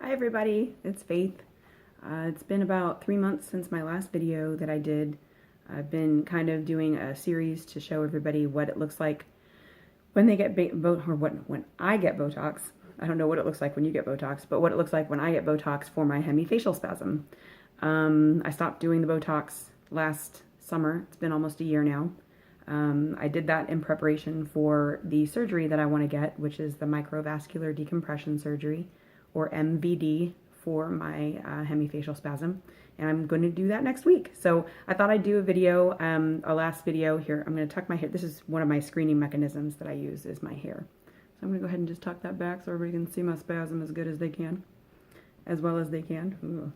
Hi everybody, it's Faith. It's been about 3 months since my last video that I did. I've been kind of doing a series to show everybody what it looks like when they get when I get Botox. I don't know what it looks like when you get Botox, but what it looks like when I get Botox for my hemifacial spasm. I stopped doing the Botox last summer. It's been almost a year now. I did that in preparation for the surgery that I want to get, which is the microvascular decompression surgery, or MVD, for my hemifacial spasm, and I'm going to do that next week. So I thought I'd do a video, a last video here. I'm going to tuck my hair. This is one of my screening mechanisms that I use, is my hair. So I'm going to go ahead and just tuck that back so everybody can see my spasm as good as they can, as well as they can.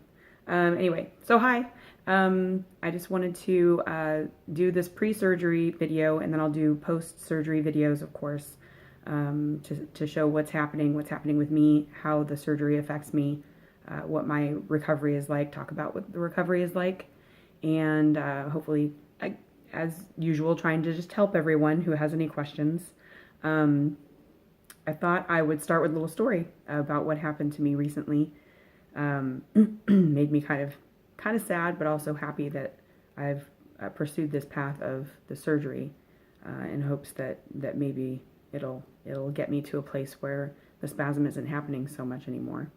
Anyway, so hi. I just wanted to do this pre-surgery video, and then I'll do post-surgery videos, of course, to show what's happening with me, how the surgery affects me, what my recovery is like, talk about what the recovery is like, and hopefully, as usual, trying to just help everyone who has any questions. I thought I would start with a little story about what happened to me recently. Made me kind of sad, but also happy that I've pursued this path of the surgery in hopes that maybe it'll get me to a place where the spasm isn't happening so much anymore.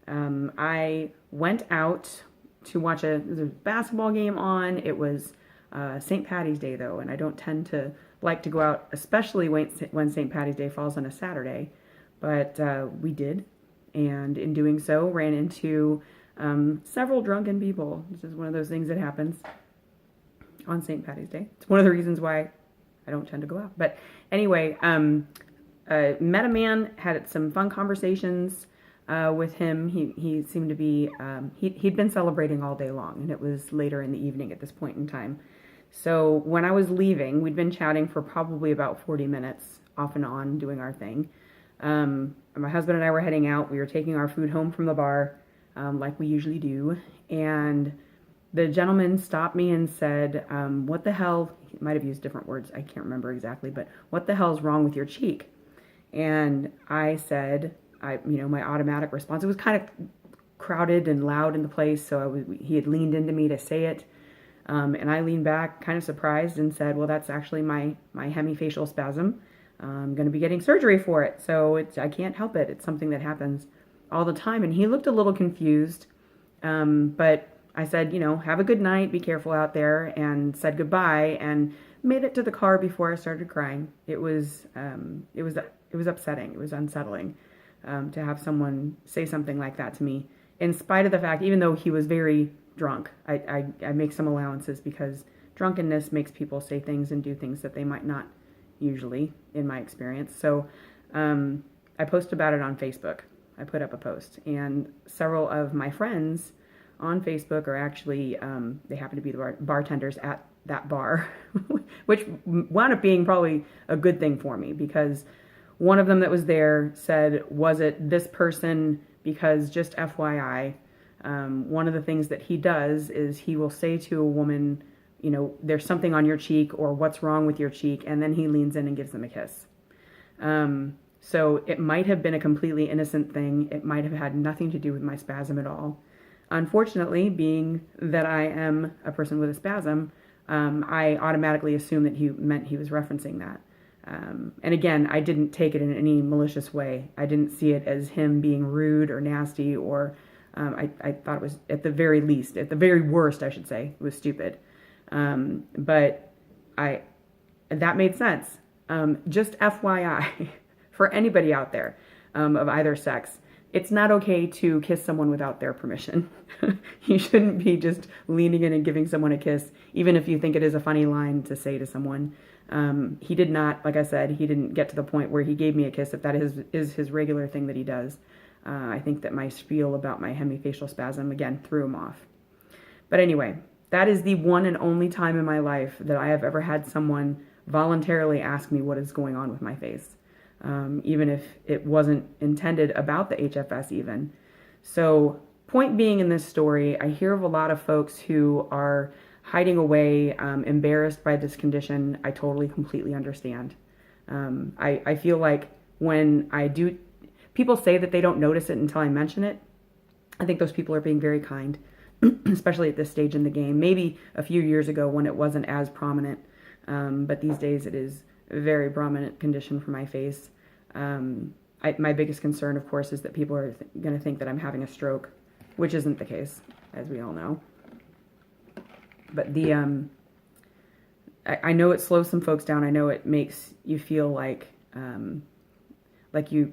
I went out to watch a basketball game on. It was St. Patty's Day though, and I don't tend to like to go out, especially when St. Patty's Day falls on a Saturday, but we did, and in doing so ran into several drunken people. This is one of those things that happens on St. Patty's Day. It's one of the reasons why I don't tend to go out. But anyway, met a man, had some fun conversations with him. He seemed to be, he'd been celebrating all day long, and it was later in the evening at this point in time. So when I was leaving, we'd been chatting for probably about 40 minutes, off and on, doing our thing. My husband and I were heading out. We were taking our food home from the bar, like we usually do, and the gentleman stopped me and said, what the hell, he might have used different words, I can't remember exactly, but what the hell's wrong with your cheek? And I said, my automatic response, it was kind of crowded and loud in the place, so he had leaned into me to say it, and I leaned back kind of surprised and said, well, that's actually my hemifacial spasm. I'm going to be getting surgery for it, so I can't help it. It's something that happens all the time. And he looked a little confused, but I said, have a good night, be careful out there, and said goodbye, and made it to the car before I started crying. It was upsetting. It was unsettling to have someone say something like that to me, in spite of the fact, even though he was very drunk. I make some allowances because drunkenness makes people say things and do things that they might not usually, in my experience. So I posted about it on Facebook. I put up a post, and several of my friends on Facebook are actually, they happen to be the bartenders at that bar, which wound up being probably a good thing for me, because one of them that was there said, was it this person? Because just FYI, one of the things that he does is he will say to a woman, there's something on your cheek, or what's wrong with your cheek, and then he leans in and gives them a kiss. So it might have been a completely innocent thing. It might have had nothing to do with my spasm at all. Unfortunately, being that I am a person with a spasm, I automatically assumed that he meant he was referencing that. And again, I didn't take it in any malicious way. I didn't see it as him being rude or nasty, or I thought it was, at the very least, at the very worst, I should say, it was stupid. But that made sense. Just FYI, for anybody out there of either sex, it's not okay to kiss someone without their permission. You shouldn't be just leaning in and giving someone a kiss, even if you think it is a funny line to say to someone. He did not, like I said, he didn't get to the point where he gave me a kiss, if that is his regular thing that he does. I think that my spiel about my hemifacial spasm, again, threw him off. But anyway, that is the one and only time in my life that I have ever had someone voluntarily ask me what is going on with my face, even if it wasn't intended about the HFS even. So, point being, in this story, I hear of a lot of folks who are hiding away, embarrassed by this condition. I totally, completely understand. I feel like when I do, people say that they don't notice it until I mention it. I think those people are being very kind, especially at this stage in the game. Maybe a few years ago when it wasn't as prominent, but these days it is a very prominent condition for my face. My biggest concern, of course, is that people are going to think that I'm having a stroke, which isn't the case, as we all know. But I know it slows some folks down. I know it makes you feel like you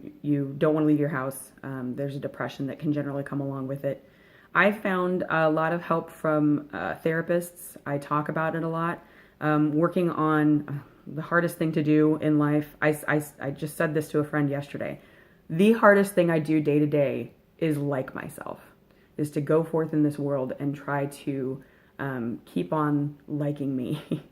don't want to leave your house. There's a depression that can generally come along with it. I found a lot of help from therapists. I talk about it a lot. Working on the hardest thing to do in life. I just said this to a friend yesterday. The hardest thing I do day to day is like myself, is to go forth in this world and try to keep on liking me.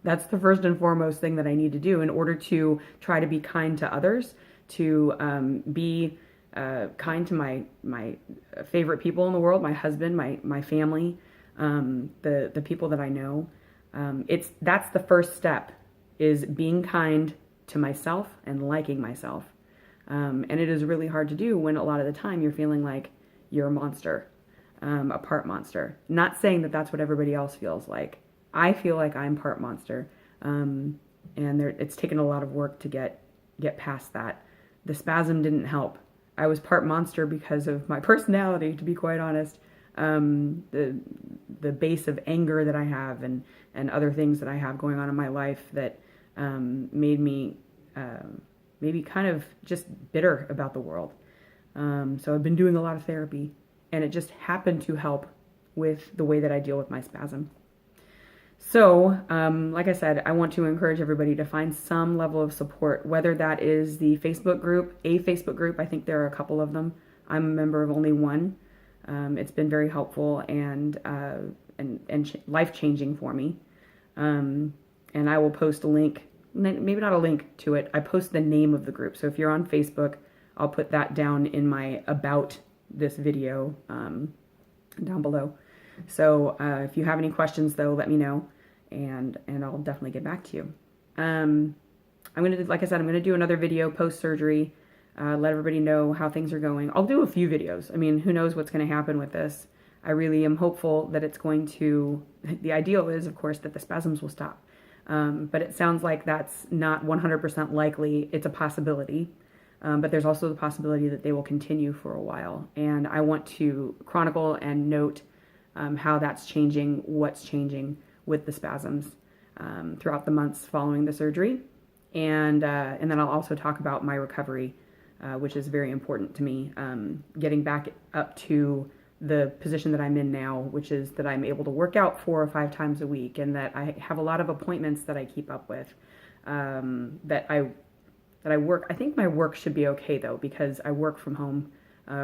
That's the first and foremost thing that I need to do in order to try to be kind to others, to be kind to my favorite people in the world, my husband, my family, the people that I know. That's the first step, is being kind to myself and liking myself. And it is really hard to do when a lot of the time you're feeling like you're a monster, a part monster. Not saying that that's what everybody else feels like. I feel like I'm part monster, and it's taken a lot of work to get past that. The spasm didn't help. I was part monster because of my personality, to be quite honest. The base of anger that I have and other things that I have going on in my life that made me maybe kind of just bitter about the world. So I've been doing a lot of therapy, and it just happened to help with the way that I deal with my spasm. So, like I said, I want to encourage everybody to find some level of support, whether that is the Facebook group, a Facebook group. I think there are a couple of them. I'm a member of only one. It's been very helpful and life-changing for me. And I will post a link, maybe not a link to it. I post the name of the group. So if you're on Facebook, I'll put that down in my about this video down below. So if you have any questions, though, let me know, and I'll definitely get back to you. Like I said, I'm gonna do another video post-surgery, let everybody know how things are going. I'll do a few videos. I mean, who knows what's gonna happen with this. I really am hopeful that it's going to, the ideal is, of course, that the spasms will stop. But it sounds like that's not 100% likely. It's a possibility. But there's also the possibility that they will continue for a while. And I want to chronicle and note how that's changing, what's changing with the spasms throughout the months following the surgery. And then I'll also talk about my recovery, which is very important to me, getting back up to the position that I'm in now, which is that I'm able to work out 4 or 5 times a week, and that I have a lot of appointments that I keep up with, that I work. I think my work should be okay, though, because I work from home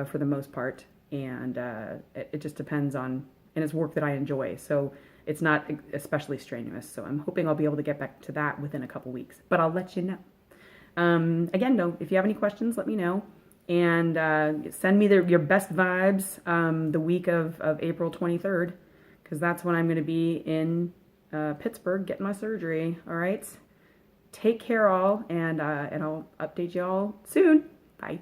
for the most part, and it just depends on, and it's work that I enjoy, so it's not especially strenuous. So I'm hoping I'll be able to get back to that within a couple weeks, but I'll let you know. Again, though, if you have any questions, let me know, and send me your best vibes the week of April 23rd, because that's when I'm going to be in Pittsburgh getting my surgery. All right, take care all, and I'll update you all soon. Bye.